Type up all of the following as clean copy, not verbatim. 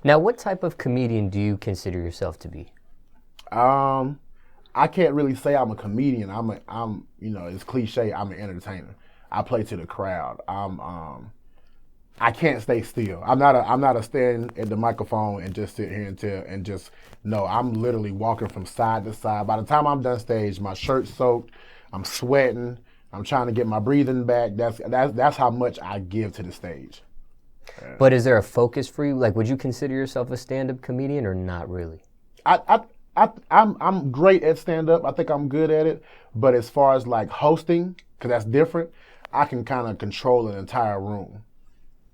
Now, what type of comedian do you consider yourself to be? I can't really say I'm a comedian. I'm it's cliche. I'm an entertainer. I play to the crowd. I can't stay still. I'm not a stand at the microphone and just sit here and just no. I'm literally walking from side to side. By the time I'm done stage, my shirt's soaked. I'm sweating. I'm trying to get my breathing back. That's how much I give to the stage. But is there a focus for you? Like, would you consider yourself a stand-up comedian or not really? I'm great at stand-up. I think I'm good at it. But as far as like hosting, because that's different, I can kind of control an entire room.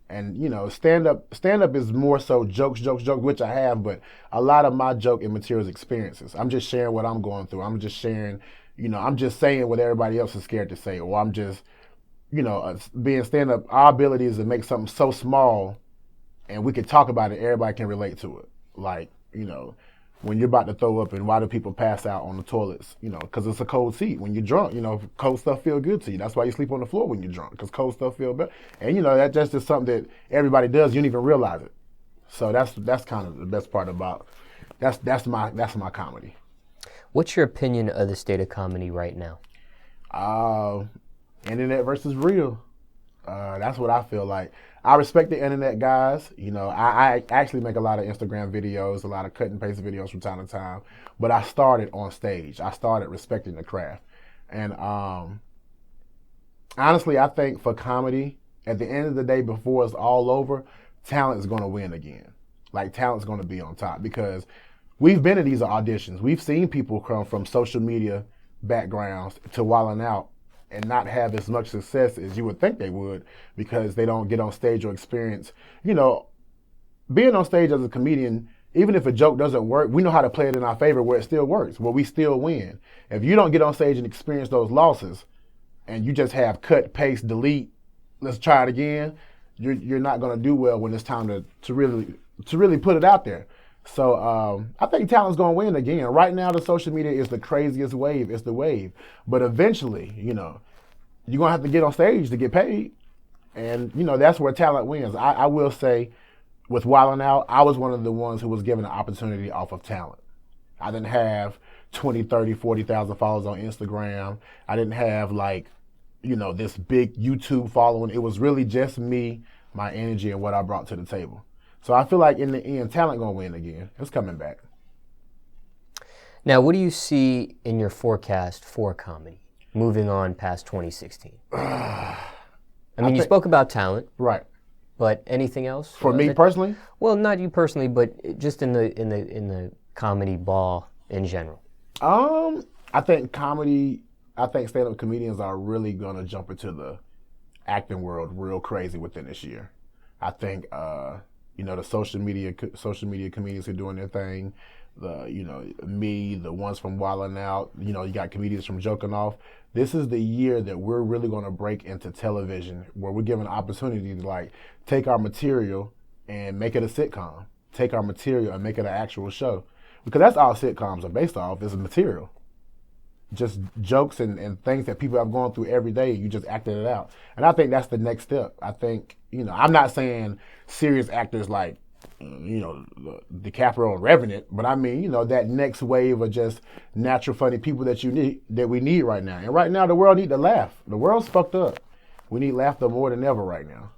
And stand-up is more so jokes, which I have, but a lot of my joke and material is experiences. I'm just sharing what I'm going through. I'm just sharing, I'm just saying what everybody else is scared to say, or I'm just, being stand-up, our ability is to make something so small and we can talk about it, everybody can relate to it. Like, when you're about to throw up and why do people pass out on the toilets? Because it's a cold seat. When you're drunk, cold stuff feel good to you. That's why you sleep on the floor when you're drunk, because cold stuff feel better. And that's just something that everybody does. You don't even realize it. So that's kind of the best part about that's my comedy. What's your opinion of the state of comedy right now? Internet versus real. That's what I feel like. I respect the internet guys. I actually make a lot of Instagram videos, a lot of cut and paste videos from time to time. But I started on stage. I started respecting the craft. And honestly, I think for comedy, at the end of the day, before it's all over, talent is going to win again. Like, talent's going to be on top, because we've been in these auditions. We've seen people come from social media backgrounds to Wildin' Out and not have as much success as you would think they would, because they don't get on stage or experience. Being on stage as a comedian, even if a joke doesn't work, we know how to play it in our favor where it still works, where we still win. If you don't get on stage and experience those losses, and you just have cut, paste, delete, let's try it again, you're not going to do well when it's time to really put it out there. So I think talent's going to win again. Right now, the social media is the craziest wave. It's the wave. But eventually, you're going to have to get on stage to get paid. And, that's where talent wins. I will say, with Wildin' Out, I was one of the ones who was given an opportunity off of talent. I didn't have 20, 30, 40,000 followers on Instagram. I didn't have, this big YouTube following. It was really just me, my energy, and what I brought to the table. So I feel like in the end, talent gonna win again. It's coming back. Now, what do you see in your forecast for comedy, moving on past 2016? You spoke about talent, right? But anything else? For me personally? Well, not you personally, but just in the comedy ball in general. I think stand-up comedians are really gonna jump into the acting world real crazy within this year. I think the social media comedians who are doing their thing, the ones from Wildin' Out, you got comedians from Joking Off. This is the year that we're really going to break into television, where we're given an opportunity to take our material and make it a sitcom. Take our material and make it an actual show. Because that's all sitcoms are based off, is material. Just jokes and things that people have gone through every day, you just acted it out. And I think that's the next step. I think, I'm not saying serious actors like, DiCaprio and Revenant, but I mean, that next wave of just natural, funny people that we need right now. And right now, the world need to laugh. The world's fucked up. We need laughter more than ever right now.